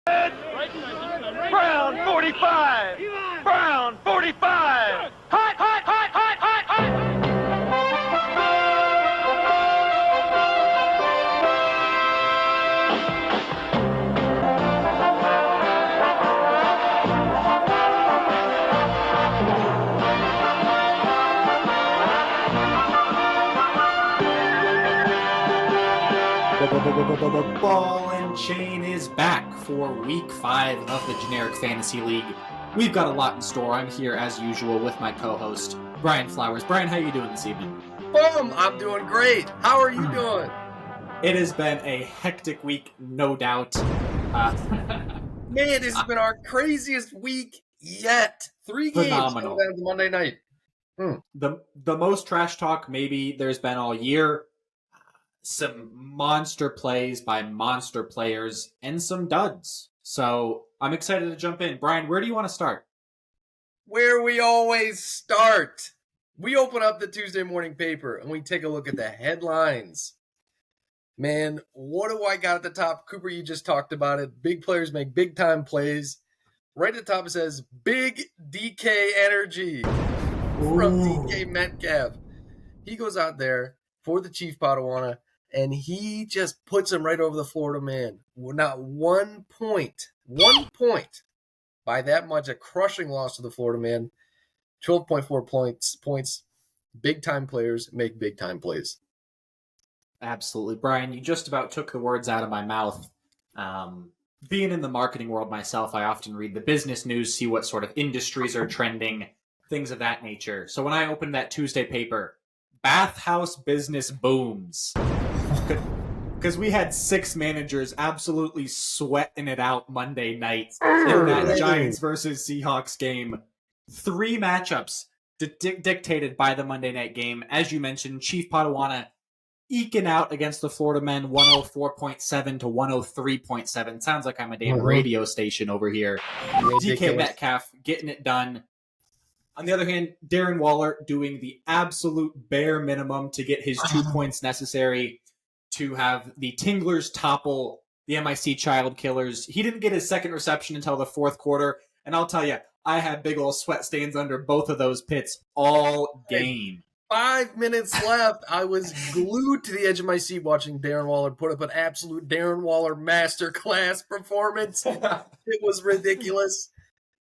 Brown 45! Brown 45! Hot, hot, hot, hot, hot, hot! Ball and Chain is back for week 5 of the Generic Fantasy League. We've got a lot in store. I'm here as usual with my co-host, Brian Flowers. Brian, how are you doing this evening? Boom! I'm doing great. How are you doing? It has been a hectic week, no doubt. Man, this has been our craziest week yet. 3 games Phenomenal. on Monday night. The most trash talk maybe there's been all year. Some monster plays by monster players and some duds. So I'm excited to jump in. Brian, where do you want to start? Where we always start. We open up the Tuesday morning paper and we take a look at the headlines. Man, what do I got at the top? Cooper, you just talked about it. Big players make big time plays. Right at the top it says Big DK Energy from DK Metcalf. He goes out there for the Chief Padawana and he just puts him right over the Florida man. Not 1 point. 1 point. By that much, a crushing loss to the Florida man. 12.4 points. Big-time players make big-time plays. Absolutely. Brian, you just about took the words out of my mouth. Being in the marketing world myself, I often read the business news, see what sort of industries are trending, things of that nature. So when I opened that Tuesday paper, bathhouse business booms. Because we had 6 managers absolutely sweating it out Monday night in that Giants versus Seahawks game. 3 matchups dictated by the Monday night game. As you mentioned, Chief Padawana eking out against the Florida men 104.7 to 103.7. Sounds like I'm a damn radio station over here. DK Metcalf getting it done. On the other hand, Darren Waller doing the absolute bare minimum to get his 2 points necessary to have the Tinglers topple the MIC Child Killers. He didn't get his second reception until the 4th quarter, and I'll tell you, I had big old sweat stains under both of those pits all game. 5 minutes left. I was glued to the edge of my seat watching Darren Waller put up an absolute Darren Waller masterclass performance. It was ridiculous.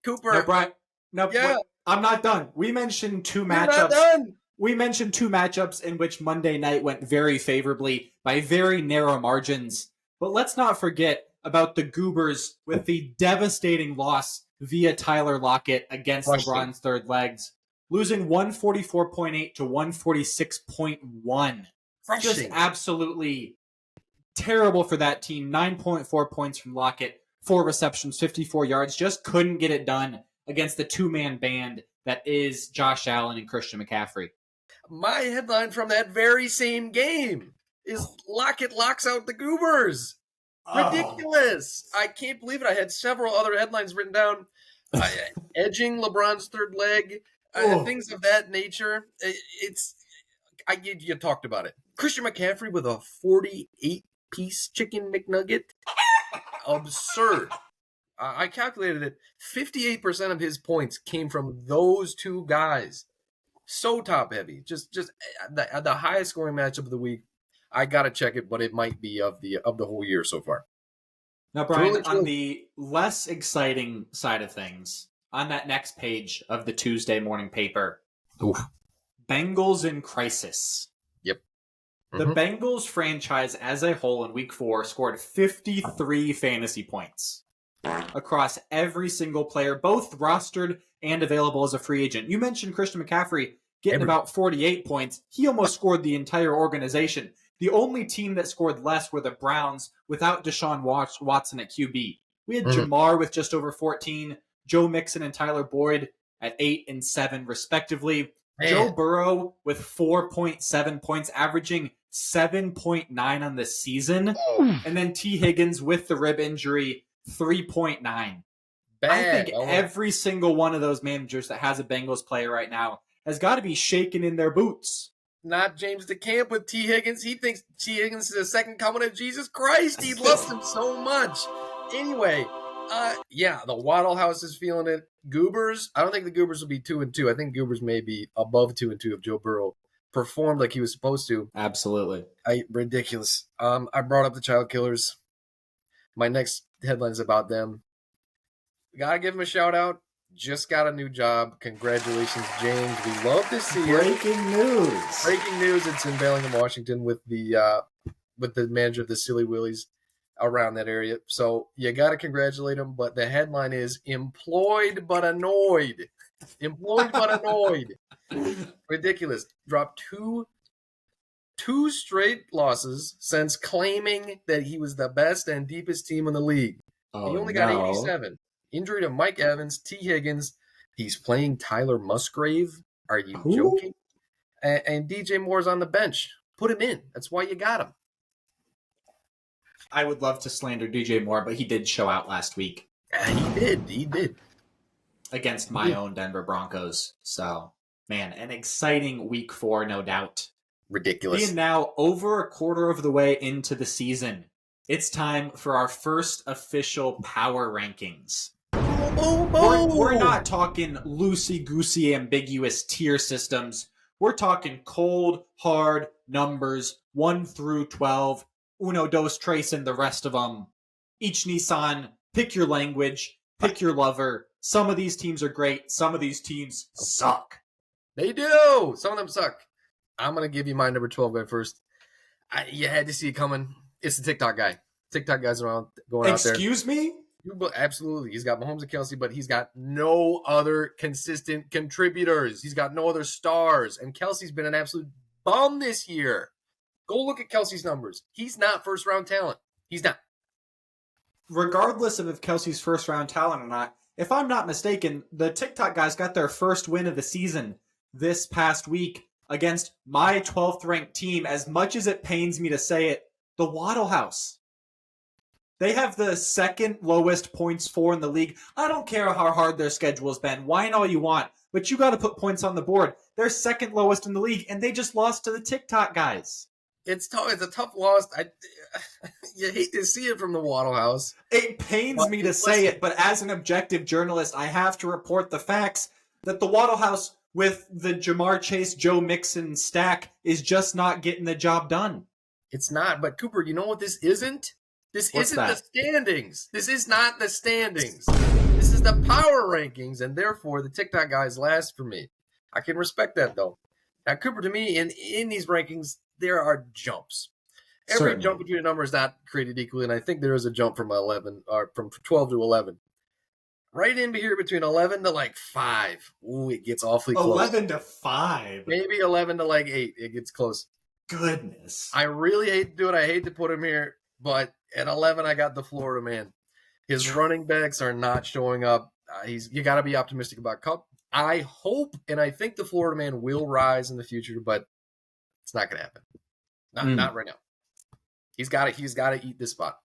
Cooper. No, Brian, yeah. wait, I'm not done. We mentioned 2 You're matchups. not done. We mentioned 2 matchups in which Monday night went very favorably by very narrow margins. But let's not forget about the Goobers with the devastating loss via Tyler Lockett against LeBron's third legs, losing 144.8 to 146.1. Just absolutely terrible for that team. 9.4 points from Lockett, 4 receptions, 54 yards. Just couldn't get it done against the 2-man band that is Josh Allen and Christian McCaffrey. My headline from that very same game is Lockett locks out the Goobers. Ridiculous. I can't believe it. I had several other headlines written down. Edging LeBron's third leg, things of that nature. You talked about it. Christian McCaffrey with a 48-piece chicken McNugget. Absurd. I calculated it. 58% of his points came from those 2 guys. So top heavy. Just the highest scoring matchup of the week. I gotta check it, but it might be of the whole year so far. Now, Brian, on the less exciting side of things, on that next page of the Tuesday morning paper, Bengals in crisis. Yep. The Bengals franchise as a whole in week 4 scored 53 fantasy points across every single player, both rostered and available as a free agent. You mentioned Christian McCaffrey getting about 48 points. He almost scored the entire organization. The only team that scored less were the Browns without Deshaun Watson at QB. We had Jamar with just over 14, Joe Mixon and Tyler Boyd at 8 and 7 respectively. Man. Joe Burrow with 4.7 points, averaging 7.9 on the season. And then T. Higgins with the rib injury, 3.9. I think every single one of those managers that has a Bengals player right now has got to be shaking in their boots. Not James DeCamp with T. Higgins. He thinks T. Higgins is the second coming of Jesus Christ. He loves him so much. Anyway, Yeah, the Waddle House is feeling it. Goobers, I don't think the Goobers will be 2-2. I think Goobers may be above 2-2 if Joe Burrow performed like he was supposed to. Absolutely. Ridiculous. I brought up the Child Killers. My next headline is about them. Gotta give him a shout out. Just got a new job. Congratulations, James. We love to see it. Breaking news. Breaking news. It's in Bellingham, Washington, with the manager of the Silly Willies around that area. So you got to congratulate him. But the headline is employed but annoyed. Employed but annoyed. Ridiculous. Dropped two straight losses since claiming that he was the best and deepest team in the league. Oh, he only got 87. Injury to Mike Evans, T. Higgins. He's playing Tyler Musgrave. Are you joking? And DJ Moore's on the bench. Put him in. That's why you got him. I would love to slander DJ Moore, but he did show out last week. He did. Against my own Denver Broncos. So, man, an exciting week 4, no doubt. Ridiculous. Being now over a quarter of the way into the season, it's time for our first official power rankings. We're not talking loosey-goosey, ambiguous tier systems. We're talking cold, hard numbers, 1 through 12. Uno, dos, tres, and the rest of them. Each Nissan, pick your language, pick your lover. Some of these teams are great. Some of these teams suck. They do. Some of them suck. I'm going to give you my number 12 guy first. You had to see it coming. It's the TikTok guy. TikTok guy's around going out there. Excuse me? Absolutely. He's got Mahomes and Kelsey, but he's got no other consistent contributors. He's got no other stars. And Kelsey's been an absolute bum this year. Go look at Kelsey's numbers. He's not first-round talent. He's not. Regardless of if Kelsey's first-round talent or not, if I'm not mistaken, the TikTok guys got their first win of the season this past week against my 12th-ranked team. As much as it pains me to say it, the Waddle House. They have the second lowest points for in the league. I don't care how hard their schedule has been. Whine all you want, but you got to put points on the board. They're second lowest in the league, and they just lost to the TikTok guys. It's tough. It's a tough loss. You hate to see it from the Waddle House. It pains me to say it, but as an objective journalist, I have to report the facts that the Waddle House with the Jamar Chase, Joe Mixon stack is just not getting the job done. It's not. But Cooper, you know what this isn't? This isn't the standings. This is not the standings. This is the power rankings, and therefore the TikTok guys last for me. I can respect that, though. Now, Cooper, to me, in these rankings, there are jumps. Every jump between a number is not created equally, and I think there is a jump from 11 or from 12 to 11. Right in here between 11 to like 5. Ooh, it gets awfully close. 11 to 5. Maybe 11 to like 8. It gets close. Goodness. I really hate to do it. I hate to put him here, but at 11, I got the Florida man. His running backs are not showing up. You got to be optimistic about Cup. I hope and I think the Florida man will rise in the future, but it's not going to happen. Not right now. He's got to eat this spot.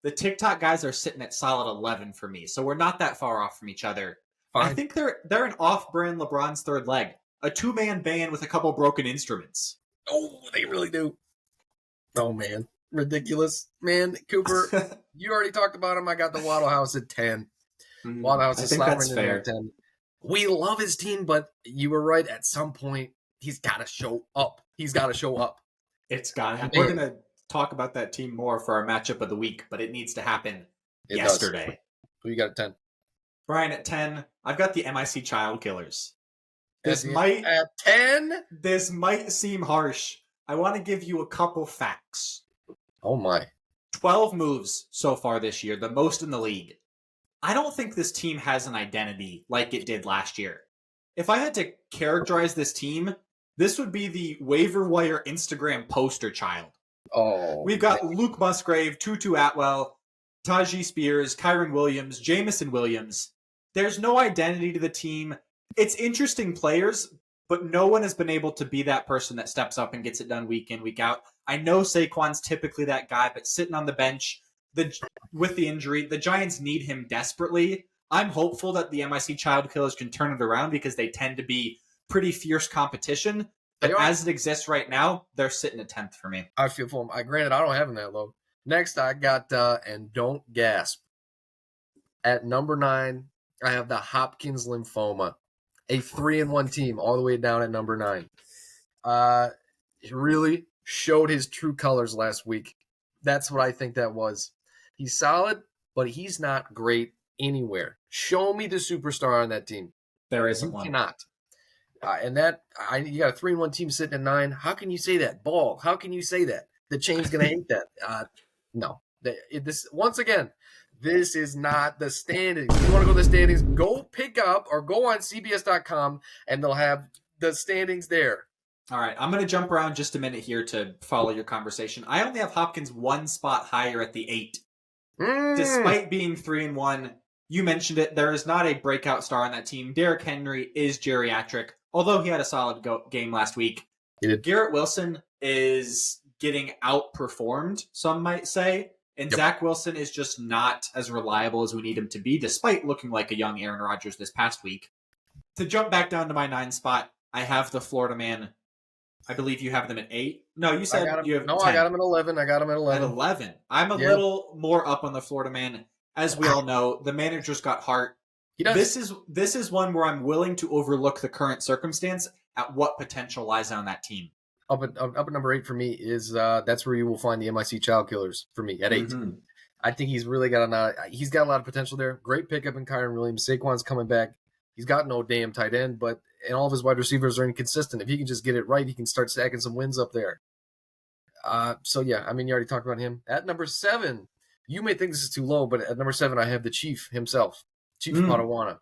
The TikTok guys are sitting at solid 11 for me, so we're not that far off from each other. Fine. I think they're an off-brand LeBron's third leg, a two-man band with a couple broken instruments. Oh, they really do. Oh man, ridiculous, man. Cooper, you already talked about him. I got the Waddle House at 10. Waddle House is slobbering in there at 10. We love his team, but you were right. At some point, he's got to show up. It's got to happen. We're gonna talk about that team more for our matchup of the week, but it needs to happen yesterday. Who you got at 10? Brian, at 10, I've got the MIC Child Killers. At 10? This might seem harsh. I want to give you a couple facts. Oh my. 12 moves so far this year, the most in the league. I don't think this team has an identity like it did last year. If I had to characterize this team, this would be the waiver wire Instagram poster child. Oh. We've got Luke Musgrave, Tutu Atwell, Tajee Spears, Kyron Williams, Jamison Williams. There's no identity to the team. It's interesting players, but no one has been able to be that person that steps up and gets it done week in, week out. I know Saquon's typically that guy, but sitting on the bench with the injury, the Giants need him desperately. I'm hopeful that the MIC Child Killers can turn it around because they tend to be pretty fierce competition. But as it exists right now, they're sitting at 10th for me. I feel for him. Granted, I don't have him that low. Next, I got, and don't gasp. At number 9, I have the Hopkins Lymphoma, a 3-1 team all the way down at number 9. He really showed his true colors last week. That's what I think that was. He's solid, but he's not great anywhere. Show me the superstar on that team. There isn't You one. cannot. You got a 3-1 team sitting at 9. How can you say that? Ball. How can you say that? The chain's gonna hate that. No. Once again, this is not the standings. If you want to go to the standings, go pick up or go on CBS.com and they'll have the standings there. All right, I'm going to jump around just a minute here to follow your conversation. I only have Hopkins one spot higher at the 8. Despite being 3-1, you mentioned it, there is not a breakout star on that team. Derrick Henry is geriatric, although he had a solid game last week. Garrett Wilson is getting outperformed, some might say, and Zach Wilson is just not as reliable as we need him to be, despite looking like a young Aaron Rodgers this past week. To jump back down to my 9 spot, I have the Florida Man. I believe you have them at 8. No, you said you have 10. I got him at 11. At 11. I'm a little more up on the Florida Man. As we all know, the manager's got heart. He does. This is one where I'm willing to overlook the current circumstance at what potential lies on that team. Up at number 8 for me is that's where you will find the MIC Child Killers for me at 8. Mm-hmm. I think he's really got he's got a lot of potential there. Great pickup in Kyren Williams. Saquon's coming back. He's got no damn tight end, and all of his wide receivers are inconsistent. If he can just get it right, he can start stacking some wins up there. You already talked about him. At number 7, you may think this is too low, but at number 7, I have the Chief himself, Chief Padawana.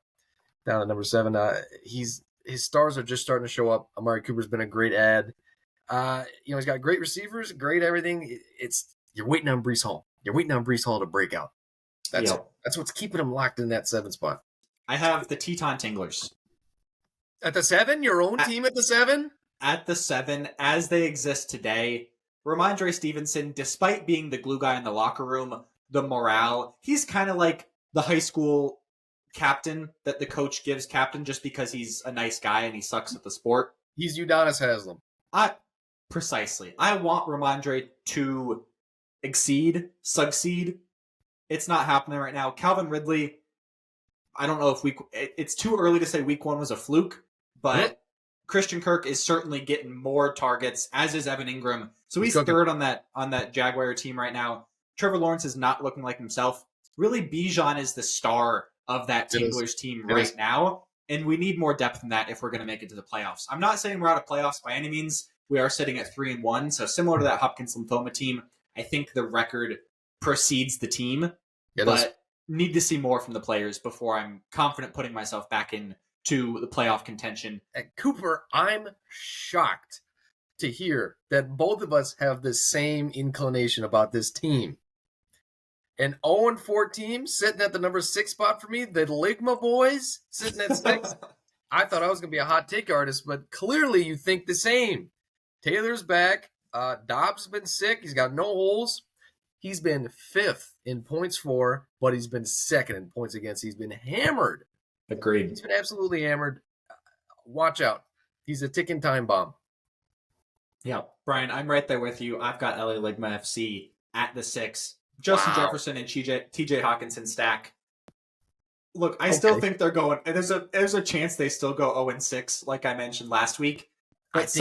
Down at number 7, his stars are just starting to show up. Amari Cooper's been a great ad. He's got great receivers, great everything. You're waiting on Breece Hall. You're waiting on Breece Hall to break out. That's what's keeping him locked in that 7 spot. I have the Teton Tinglers. At the 7? Your own team at the 7? At the 7, as they exist today, Ramondre Stevenson, despite being the glue guy in the locker room, the morale, he's kind of like the high school captain that the coach gives captain just because he's a nice guy and he sucks at the sport. He's Udonis Haslem. Precisely. I want Ramondre to succeed. It's not happening right now. Calvin Ridley, I don't know if it's too early to say week 1 was a fluke, but Christian Kirk is certainly getting more targets, as is Evan Ingram. So he's third on that Jaguar team right now. Trevor Lawrence is not looking like himself. Really, Bijan is the star of that Tinglers team right now, and we need more depth in that if we're going to make it to the playoffs. I'm not saying we're out of playoffs by any means. We are sitting at 3-1, so similar to that Hopkins Lymphoma team, I think the record precedes the team, but need to see more from the players before I'm confident putting myself back into the playoff contention. At Cooper, I'm shocked to hear that both of us have the same inclination about this team. An 0-4 team sitting at the number 6 spot for me, the Ligma boys sitting at 6. I thought I was going to be a hot take artist, but clearly you think the same. Taylor's back. Dobbs has been sick. He's got no holes. He's been 5th in points for, but he's been 2nd in points against. He's been hammered. Agreed. He's been absolutely hammered. Watch out. He's a ticking time bomb. Yeah, Brian, I'm right there with you. I've got LA Ligma FC at the 6. Justin Jefferson and TJ Hawkinson stack. Look, I still think they're going. And there's a chance they still go 0-6, like I mentioned last week. But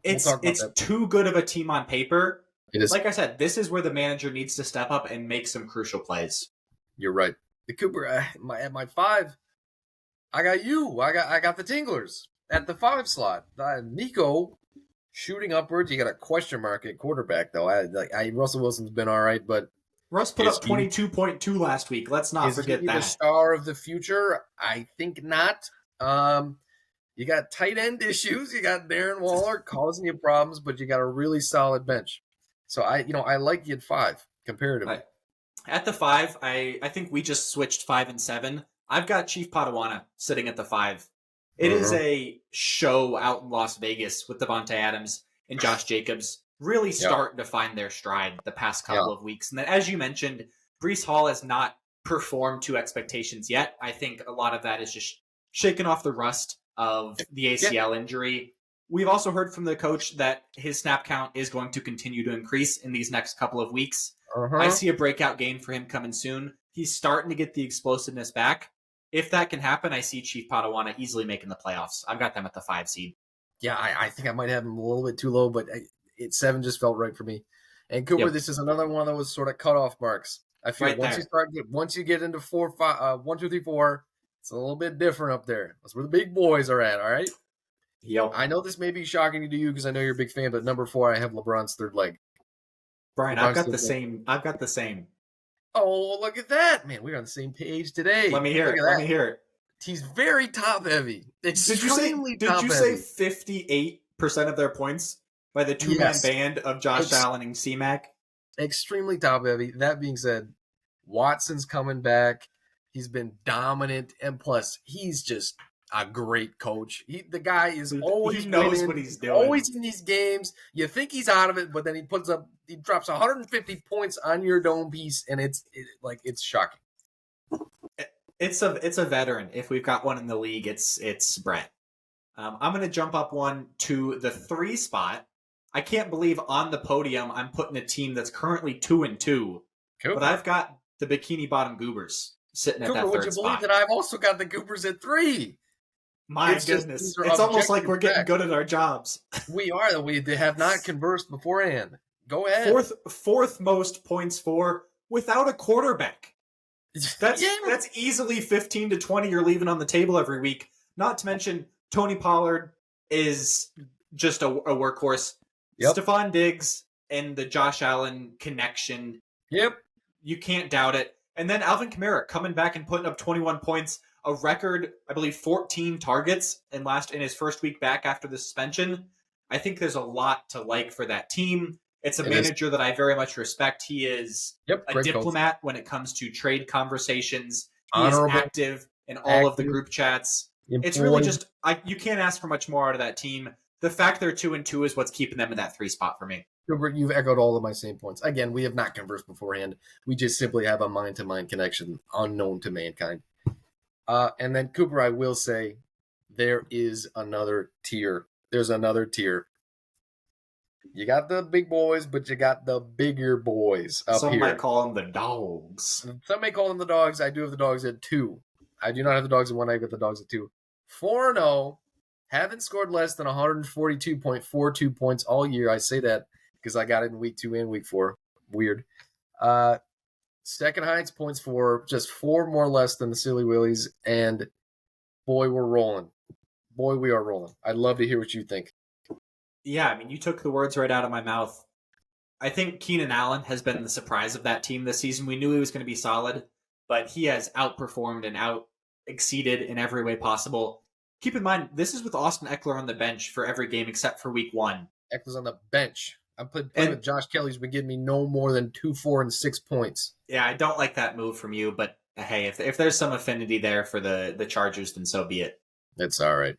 it's too good of a team on paper. It is. Like I said, this is where the manager needs to step up and make some crucial plays. You're right. The Cooper at my 5. I got you. I got the Tinglers at the 5 slot. Nico shooting upwards. You got a question mark at quarterback though. Russell Wilson's been all right, but Russ put up 22.2 last week. Let's not forget that. Is he the star of the future? I think not. You got tight end issues. You got Darren Waller causing you problems, but you got a really solid bench. So I like you at 5 comparatively. At the 5, I think we just switched 5 and 7. I've got Chief Padawana sitting at the 5. It is a show out in Las Vegas with Devontae Adams and Josh Jacobs really starting to find their stride the past couple of weeks. And then, as you mentioned, Breece Hall has not performed to expectations yet. I think a lot of that is just shaking off the rust of the ACL injury. We've also heard from the coach that his snap count is going to continue to increase in these next couple of weeks. I see a breakout game for him coming soon. He's starting to get the explosiveness back. If that can happen, I see Chief Padawana easily making the playoffs. I've got them at the 5 seed. Yeah, I think I might have him a little bit too low, but 7 just felt right for me. And Cooper, This is another one of those sort of cutoff marks. I feel right once you get into 4, 5, 1, 2, 3, 4, it's a little bit different up there. That's where the big boys are at. All right. Yep. I know this may be shocking to you because I know you're a big fan, but number 4, I have LeBron's third leg. Brian, I've got the same. Oh, look at that, man! We're on the same page today. Let me hear it. He's very top heavy. Extremely Did you say 58% of their points by the 2-man band of Josh Allen and C-Mac? Extremely top heavy. That being said, Watson's coming back. He's been dominant, and plus, he's just a great coach. The guy is always he knows winning. what he's doing. Always in these games. You think he's out of it, but then he drops 150 points on your dome piece, and it's shocking. It's a veteran. If we've got one in the league, it's Brett. I'm going to jump up one to the 3 spot. I can't believe on the podium I'm putting a team that's currently 2-2, but I've got the Bikini Bottom Goobers sitting at that 3rd spot. Would you believe that I've also got the Goobers at 3? My goodness. It's almost like we're getting good at our jobs. We are. We have not conversed beforehand. Go ahead. Fourth most points for without a quarterback. That's easily 15 to 20 you're leaving on the table every week. Not to mention Tony Pollard is just a workhorse. Yep. Stephon Diggs and the Josh Allen connection. Yep. You can't doubt it. And then Alvin Kamara coming back and putting up 21 points, a record, I believe, 14 targets in his first week back after the suspension. I think there's a lot to like for that team. It's a manager that I very much respect. He is a diplomat when it comes to trade conversations. He is active in all of the group chats. It's really just you can't ask for much more out of that team. The fact they're 2-2 is what's keeping them in that 3 spot for me. Gilbert, you've echoed all of my same points. Again, we have not conversed beforehand. We just simply have a mind-to-mind connection unknown to mankind. And then, Cooper, I will say there is another tier. There's another tier. You got the big boys, but you got the bigger boys up here. Some might call them the dogs. Some may call them the dogs. I do have the dogs at 2. I do not have the dogs at 1. I got the dogs at 2. 4-0. Haven't scored less than 142.42 points all year. I say that because I got it in week 2 and week 4. Weird. Second highest points for just 4 more less than the Silly Willies. And boy, we're rolling. Boy, we are rolling. I'd love to hear what you think. Yeah, I mean, you took the words right out of my mouth. I think Keenan Allen has been the surprise of that team this season. We knew he was going to be solid, but he has outperformed and out-exceeded in every way possible. Keep in mind, this is with Austin Eckler on the bench for every game except for week 1. Eckler's on the bench. I'm playing with Josh Kelly, who's been giving me no more than 2, 4, and 6 points. Yeah, I don't like that move from you, but hey, if there's some affinity there for the Chargers, then so be it. It's all right.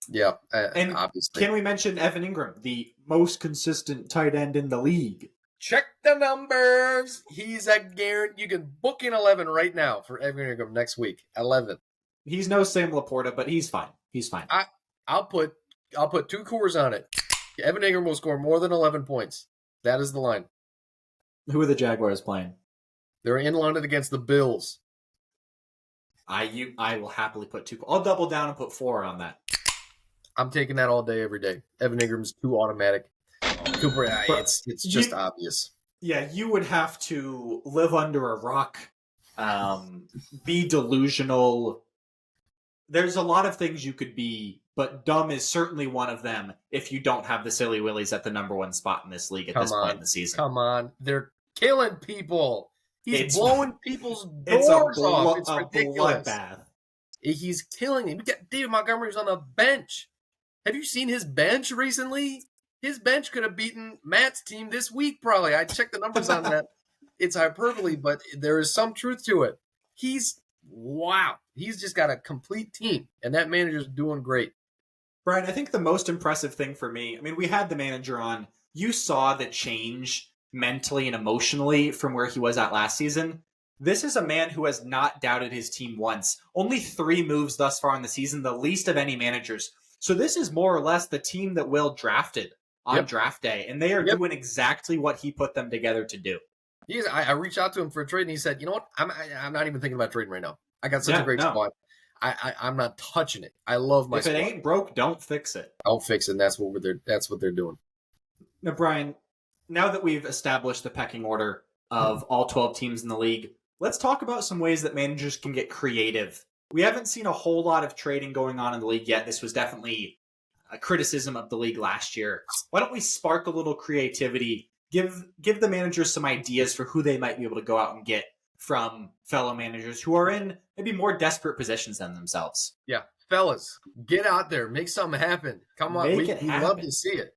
Yeah, and obviously. Can we mention Evan Ingram, the most consistent tight end in the league? Check the numbers. He's a guarantee. You can book in 11 right now for Evan Ingram next week. 11. He's no Sam Laporta, but he's fine. He's fine. I'll put 2 Coors on it. Evan Ingram will score more than 11 points. That is the line. Who are the Jaguars playing? They're in London against the Bills. I will happily put 2. I'll double down and put 4 on that. I'm taking that all day, every day. Evan Ingram's too automatic. Cooper, it's just obvious. Yeah, you would have to live under a rock, be delusional. There's a lot of things you could be, but dumb is certainly one of them if you don't have the Silly Willies at the number 1 spot in this league at this point in the season. Come on. They're killing people. He's blowing people's doors off. It's ridiculous. Bloodbath. He's killing him. We got David Montgomery's on the bench. Have you seen his bench recently? His bench could have beaten Matt's team this week, probably. I checked the numbers on that. It's hyperbole, but there is some truth to it. Wow. He's just got a complete team, and that manager's doing great. Brian, I think the most impressive thing for me, I mean, we had the manager on. You saw the change mentally and emotionally from where he was at last season. This is a man who has not doubted his team once. Only 3 moves thus far in the season, the least of any managers. So this is more or less the team that Will drafted on draft day, and they are doing exactly what he put them together to do. I reached out to him for a trade, and he said, "You know what? I'm not even thinking about trading right now. I got such a great squad. I'm not touching it. I love my If squad. it ain't broke, don't fix it. I'll fix it. And that's what they're doing. Now, Brian, now that we've established the pecking order of all 12 teams in the league, let's talk about some ways that managers can get creative. We haven't seen a whole lot of trading going on in the league yet. This was definitely a criticism of the league last year. Why don't we spark a little creativity, give the managers some ideas for who they might be able to go out and get from fellow managers who are in maybe more desperate positions than themselves. Yeah, fellas, get out there, make something happen. Come on, we love to see it.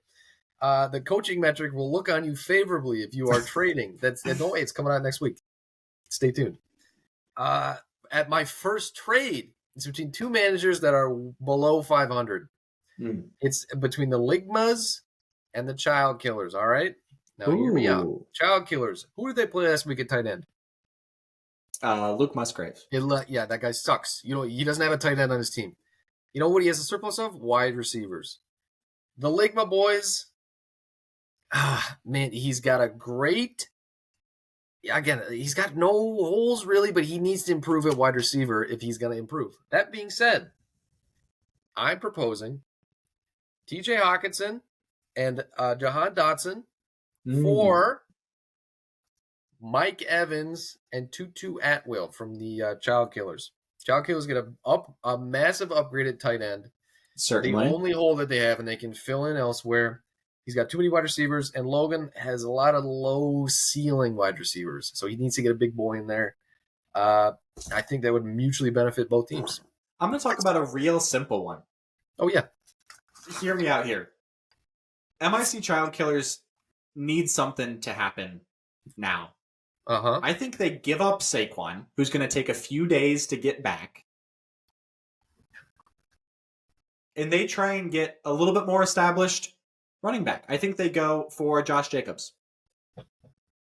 The coaching metric will look on you favorably if you are trading. Don't wait, it's coming out next week. Stay tuned. At my first trade, it's between two managers that are below 500. It's between the Ligmas and the Child Killers. All right, now hear me out. Child Killers. Who did they play last week at tight end? Luke Musgrave. Yeah, that guy sucks. He doesn't have a tight end on his team. You know what he has a surplus of? Wide receivers. The Ligma boys, man, he's got a great. Again, he's got no holes really, but he needs to improve at wide receiver if he's going to improve. That being said, I'm proposing T.J. Hawkinson and Jahan Dotson for Mike Evans and Tutu Atwell from the Child Killers. Child Killers get a massive upgraded tight end. Certainly. The only hole that they have, and they can fill in elsewhere. He's got too many wide receivers, and Logan has a lot of low-ceiling wide receivers, so he needs to get a big boy in there. I think that would mutually benefit both teams. I'm going to talk about a real simple one. Oh, yeah. Hear me out here. MIC Child Killers need something to happen now. I think they give up Saquon, who's going to take a few days to get back. And they try and get a little bit more established running back. I think they go for Josh Jacobs.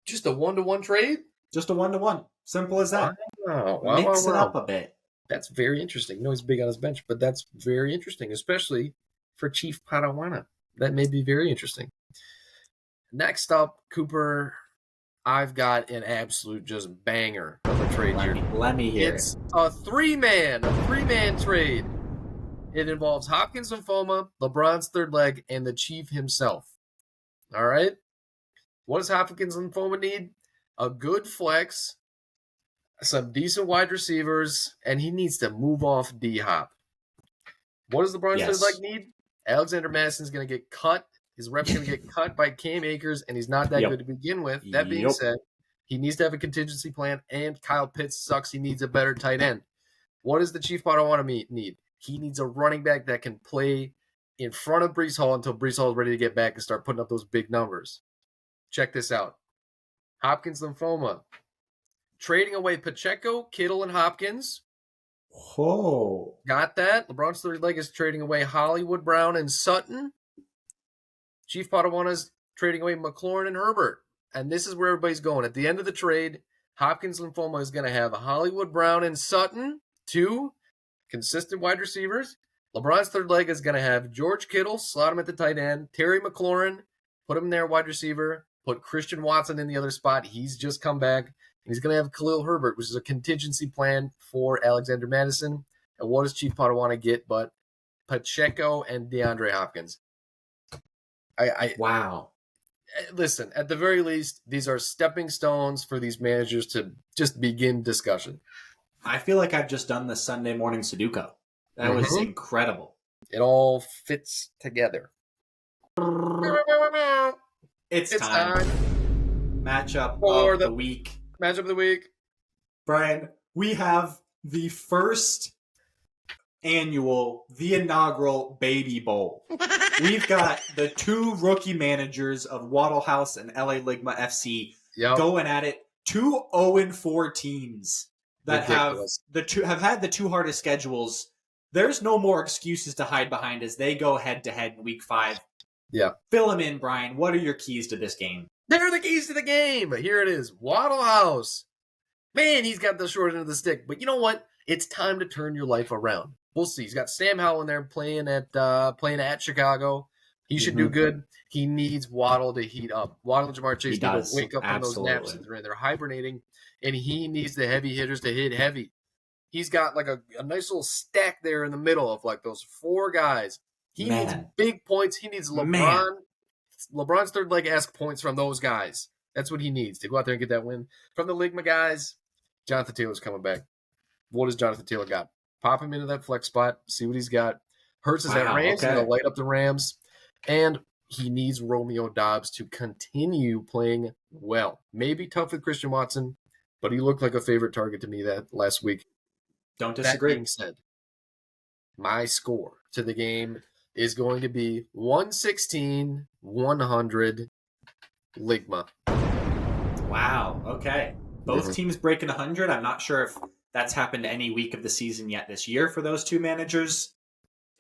Just a 1-to-1 trade? Just a 1-to-1. Simple as that. Wow. Mix it up a bit. That's very interesting. He's big on his bench, but that's very interesting, especially for Chief Padawana. That may be very interesting. Next up, Cooper, I've got an absolute just banger of a trade here. Let me hear It's a three-man trade. It involves Hopkins Lymphoma, LeBron's third leg, and the Chief himself. All right? What does Hopkins Lymphoma need? A good flex, some decent wide receivers, and he needs to move off D-Hop. What does LeBron's third leg need? Alexander Madison's going to get cut. His rep's going to get cut by Cam Akers, and he's not that good to begin with. That being said, he needs to have a contingency plan, and Kyle Pitts sucks. He needs a better tight end. What does the Chief Padawana need? He needs a running back that can play in front of Breece Hall until Breece Hall is ready to get back and start putting up those big numbers. Check this out. Hopkins Lymphoma. Trading away Pacheco, Kittle, and Hopkins. Whoa. Got that. LeBron's third leg is trading away Hollywood Brown and Sutton. Chief Padawana's trading away McLaurin and Herbert. And this is where everybody's going. At the end of the trade, Hopkins Lymphoma is going to have Hollywood Brown and Sutton, two consistent wide receivers. LeBron's third leg is going to have George Kittle, slot him at the tight end. Terry McLaurin, put him there, wide receiver. Put Christian Watson in the other spot. He's just come back. And he's going to have Khalil Herbert, which is a contingency plan for Alexander Madison. And what does Chief Padawana get but Pacheco and DeAndre Hopkins? Wow. Listen, at the very least, these are stepping stones for these managers to just begin discussion. I feel like I've just done the Sunday morning Sudoku. That was incredible. It all fits together. It's time. Matchup for of the week. Matchup of the week. Brian, we have the first annual, the inaugural Baby Bowl. We've got the two rookie managers of Waddle House and LA Ligma FC going at it. 2 0-4 teams that have had the two hardest schedules. There's no more excuses to hide behind as they go head to head in week 5. Yeah. Fill them in, Brian. What are your keys to this game? They're the keys to the game. Here it is. Waddle House. Man, he's got the short end of the stick. But you know what? It's time to turn your life around. We'll see. He's got Sam Howell in there playing at Chicago. He should do good. He needs Waddle to heat up. Waddle and Jamar Chase need to wake up from those naps. They're hibernating, and he needs the heavy hitters to hit heavy. He's got like a nice little stack there in the middle of like those 4 guys. He needs big points. He needs LeBron. LeBron's third leg-esque points from those guys. That's what he needs to go out there and get that win. From the Ligma guys, Jonathan Taylor's coming back. What does Jonathan Taylor got? Pop him into that flex spot, see what he's got. Hurts is at Rams. He's going to light up the Rams. And he needs Romeo Doubs to continue playing well. Maybe tough with Christian Watson, but he looked like a favorite target to me that last week. Don't disagree. That being said, my score to the game is going to be 116-100 Ligma. Wow. Okay. Both teams breaking 100. I'm not sure if that's happened any week of the season yet this year for those two managers.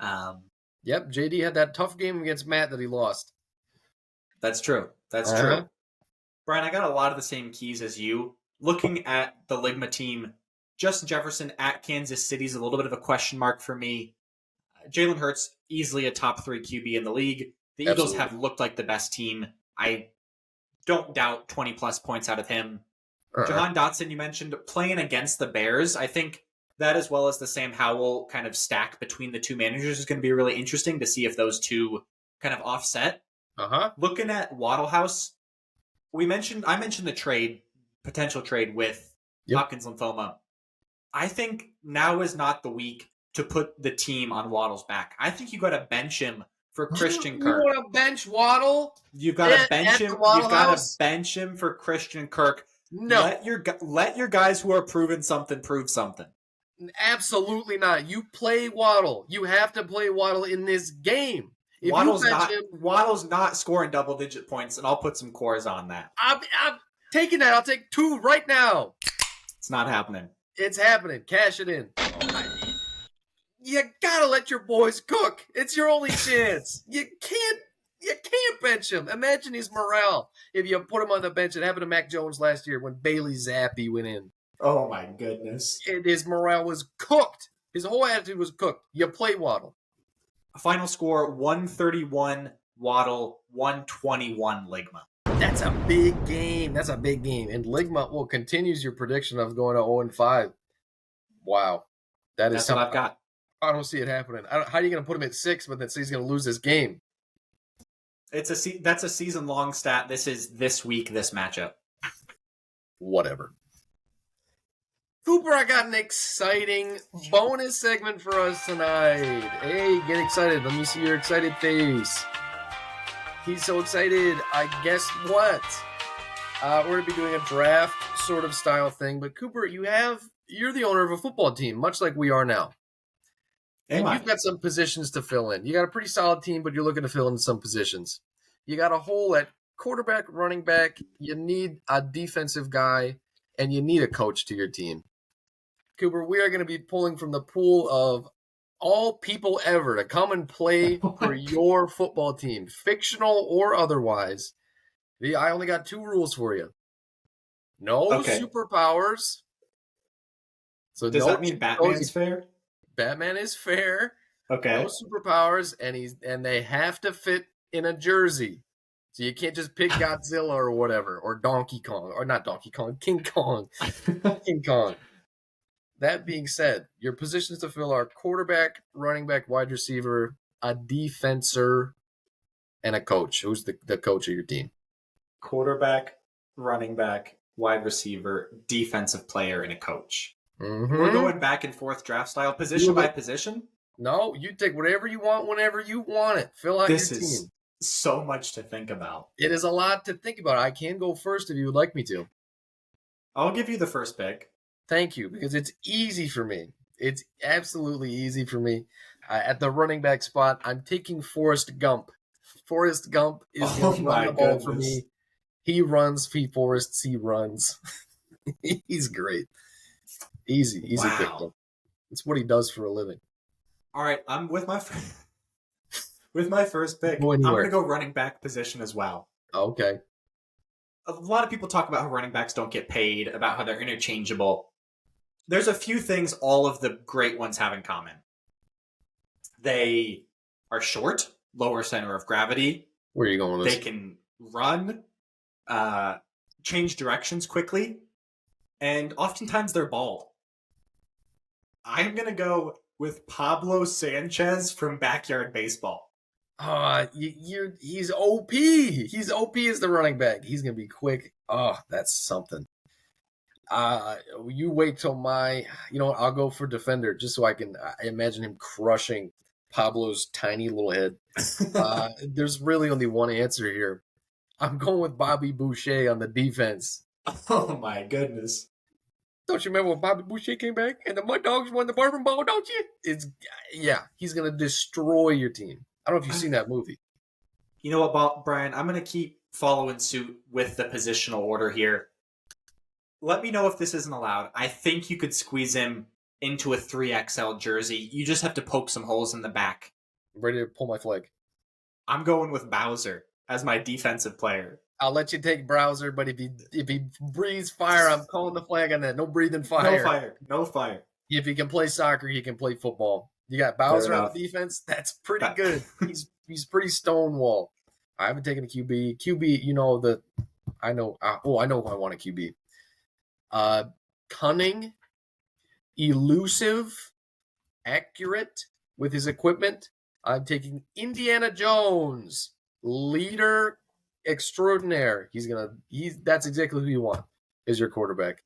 Yep. JD had that tough game against Matt that he lost. That's true. That's true. Brian, I got a lot of the same keys as you. Looking at the Ligma team, Justin Jefferson at Kansas City is a little bit of a question mark for me. Jalen Hurts, easily a top 3 QB in the league. The Eagles have looked like the best team. I don't doubt 20-plus points out of him. Jahan Dotson, you mentioned, playing against the Bears. I think that, as well as the Sam Howell kind of stack between the two managers, is going to be really interesting to see if those two kind of offset. Looking at Waddlehouse, I mentioned the potential trade with Hopkins lymphoma. I think now is not the week to put the team on Waddle's back. I think you got to bench him for Christian Kirk. You want to bench Waddle? You've got to bench him. You've got to bench him for Christian Kirk. No, let your guys who are proving something prove something. Absolutely not. You play Waddle. You have to play Waddle in this game. If Waddle's not scoring double-digit points, and I'll put some cores on that. I'm taking that. I'll take 2 right now. It's not happening. It's happening. Cash it in. You gotta let your boys cook. It's your only chance. You can't bench him. Imagine his morale if you put him on the bench. It happened to Mac Jones last year when Bailey Zappi went in. Oh my goodness. His morale was cooked. His whole attitude was cooked. You play Waddle. Final score, 131 Waddle, 121 Ligma. That's a big game. And Ligma continues your prediction of going to 0-5. Wow. That's what I've got. I don't see it happening. How are you going to put him at 6 but then say he's going to lose this game? That's a season-long stat. This is this week, this matchup. Whatever. Cooper, I got an exciting bonus segment for us tonight. Hey, get excited. Let me see your excited face. He's so excited. I guess what? We're going to be doing a draft sort of style thing. But Cooper, you're the owner of a football team, much like we are now. And you've got some positions to fill in. You got a pretty solid team, but you're looking to fill in some positions. You got a hole at quarterback, running back. You need a defensive guy, and you need a coach to your team. Cooper, we are going to be pulling from the pool of all people ever to come and play for your football team, fictional or otherwise. I only got 2 rules for you. No superpowers. So does that mean Batman's fair? Batman is fair. Okay. No superpowers, and they have to fit in a jersey. So you can't just pick Godzilla or whatever, or Donkey Kong, or not Donkey Kong, King Kong. King Kong. That being said, your positions to fill are quarterback, running back, wide receiver, a defensor, and a coach. Who's the coach of your team? Quarterback, running back, wide receiver, defensive player, and a coach. Mm-hmm. We're going back and forth draft style, position by position? No, you take whatever you want whenever you want it. Fill out your team. This is so much to think about. It is a lot to think about. I can go first if you would like me to. I'll give you the first pick. Thank you, because it's easy for me. It's absolutely easy for me. At the running back spot, I'm taking Forrest Gump. Forrest Gump is going to run the ball for me. He runs, he forests, he runs. He's great. Easy pick. It's what he does for a living. All right, I'm with my first pick. I'm going to go running back position as well. Okay. A lot of people talk about how running backs don't get paid, about how they're interchangeable. There's a few things all of the great ones have in common. They are short. lower center of gravity. Where are you going with They this? can run, change directions quickly, and oftentimes they're bald. I'm going to go with Pablo Sanchez from Backyard Baseball. He's OP. He's OP as the running back. He's going to be quick. Oh, that's something. You wait till I'll go for defender just so I can imagine him crushing Pablo's tiny little head. There's really only one answer here. I'm going with Bobby Boucher on the defense. Oh my goodness. Don't you remember when Bobby Boucher came back and the Mud Dogs won the Bourbon Bowl, don't you? He's going to destroy your team. I don't know if you've seen that movie. You know what, Brian? I'm going to keep following suit with the positional order here. Let me know if this isn't allowed. I think you could squeeze him into a 3XL jersey. You just have to poke some holes in the back. I'm ready to pull my flag. I'm going with Bowser as my defensive player. I'll let you take Browser, but if he breathes fire, I'm calling the flag on that. No breathing fire. No fire. If he can play soccer, he can play football. You got Bowser on the defense. That's pretty good. He's pretty stonewall. I haven't taken a QB. QB, I know who I want a QB. Cunning, elusive, accurate with his equipment. I'm taking Indiana Jones, leader extraordinaire. That's exactly who you want as your quarterback.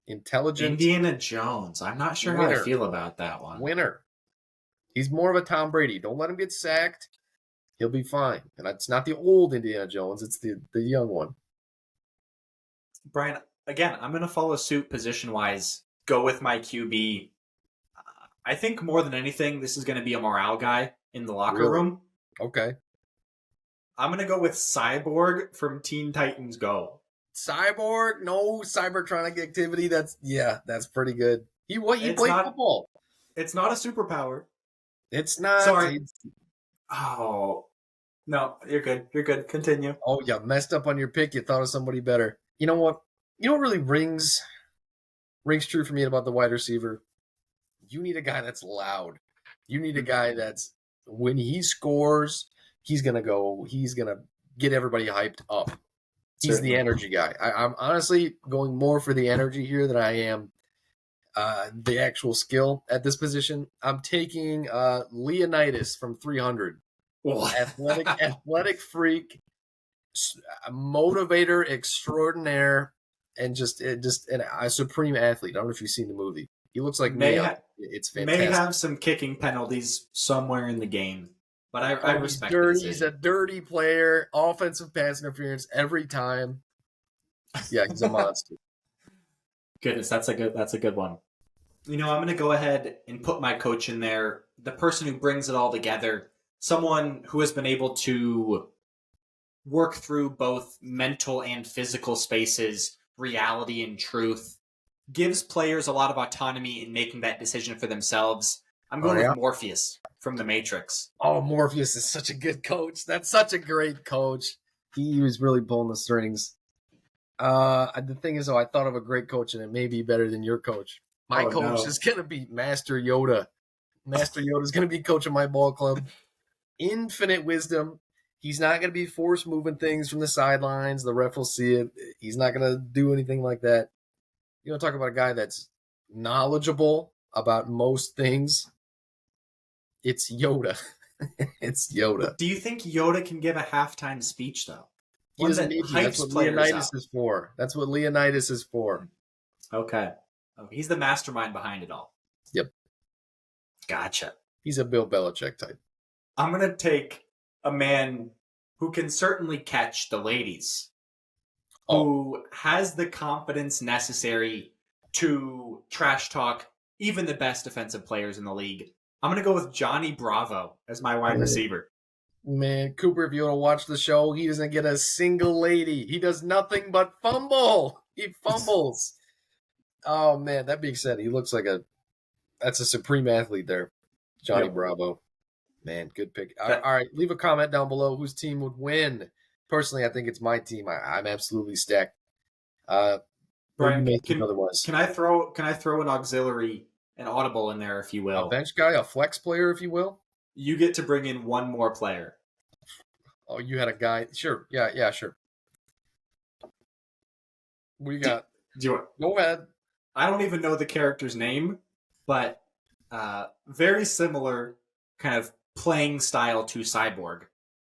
Intelligent. Indiana Jones. I'm not sure how I feel about that one. Winner. He's more of a Tom Brady. Don't let him get sacked. He'll be fine. And it's not the old Indiana Jones. It's the young one. Brian, again, I'm going to follow suit position-wise. Go with my QB. I think more than anything, this is going to be a morale guy in the locker room. Okay. I'm going to go with Cyborg from Teen Titans Go. Cyborg? No cybertronic activity. That's pretty good. He played football. It's not a superpower. It's not. Sorry. Oh. No, you're good. You're good. Continue. Oh, you messed up on your pick. You thought of somebody better. You know what? You know what really rings true for me about the wide receiver? You need a guy that's loud. You need a guy that's, when he scores, he's going to get everybody hyped up. He's Certainly. The energy guy. I'm honestly going more for the energy here than I am the actual skill at this position. I'm taking Leonidas from 300. Athletic freak, motivator extraordinaire, and just a supreme athlete. I don't know if you've seen the movie. He looks like it's fantastic. May have some kicking penalties somewhere in the game, but I respect it. He's a dirty player, offensive pass interference every time. Yeah, he's a monster. Goodness, that's a good one. I'm going to go ahead and put my coach in there, the person who brings it all together, someone who has been able to work through both mental and physical spaces, reality and truth, gives players a lot of autonomy in making that decision for themselves. I'm going with Morpheus from The Matrix. Oh, Morpheus is such a good coach. That's such a great coach. He was really pulling the strings. The thing is, though, I thought of a great coach, and it may be better than your coach. My coach is going to be Master Yoda. Master Yoda is going to be coach of my ball club. Infinite wisdom. He's not going to be force moving things from the sidelines. The ref will see it. He's not going to do anything like that. You want to talk about a guy that's knowledgeable about most things? It's Yoda. It's Yoda. Do you think Yoda can give a halftime speech, though? He doesn't need to. That's what Leonidas is for. That's what Leonidas is for. Okay. He's the mastermind behind it all. Yep. Gotcha. He's a Bill Belichick type. I'm going to take a man who can certainly catch the ladies, who has the confidence necessary to trash talk even the best defensive players in the league. I'm going to go with Johnny Bravo as my wide receiver. Man, Cooper, if you want to watch the show, he doesn't get a single lady. He does nothing but fumble. He fumbles. Oh, man, that being said, he looks like that's a supreme athlete there. Johnny Bravo. Man, good pick. All right, leave a comment down below whose team would win. Personally, I think it's my team. I'm absolutely stacked. Brian, can I throw an auxiliary, an audible in there, if you will? A bench guy, a flex player, if you will? you get to bring in one more player. Oh, you had a guy. Sure. Yeah, sure. We got. Do you want? Go ahead. I don't even know the character's name, but very similar kind of playing style to Cyborg.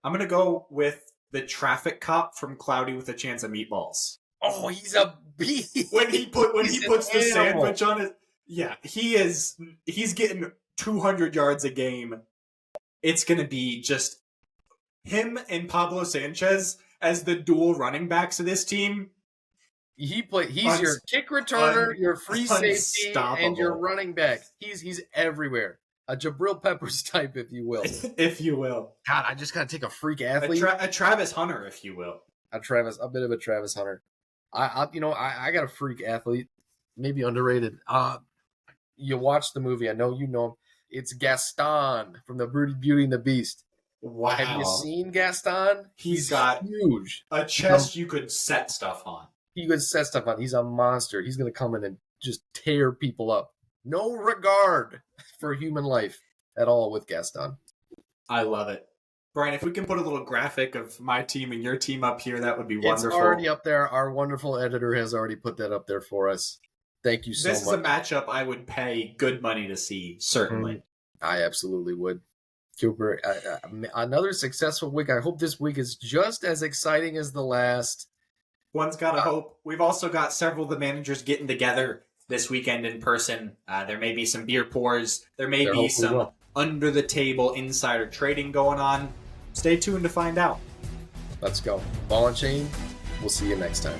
I'm going to go with the traffic cop from Cloudy with a Chance of Meatballs. Oh, he's a beast. When he puts the animal. sandwich on it, yeah, he's getting 200 yards a game. It's going to be just him and Pablo Sanchez as the dual running backs of this team. He's your kick returner, your free safety, and your running back. He's everywhere. A Jabril Peppers type, if you will. If you will. God, I just gotta take a freak athlete. A Travis Hunter, if you will. A bit of a Travis Hunter. I got a freak athlete, maybe underrated. You watch the movie. I know you know him. It's Gaston from the Beauty and the Beast. Wow. Have you seen Gaston? He's got huge. A chest you could set stuff on. He could set stuff on. He's a monster. He's gonna come in and just tear people up. No regard for human life at all with Gaston. I love it. Brian, if we can put a little graphic of my team and your team up here, that would be wonderful. It's already up there. Our wonderful editor has already put that up there for us. Thank you so much. This is a matchup I would pay good money to see, certainly. I absolutely would. Cooper, another successful week. I hope this week is just as exciting as the last. One's got to hope. We've also got several of the managers getting together this weekend in person. There may be some beer pours. There may be some under-the-table insider trading going on. Stay tuned to find out. Let's go. Ball and chain. We'll see you next time.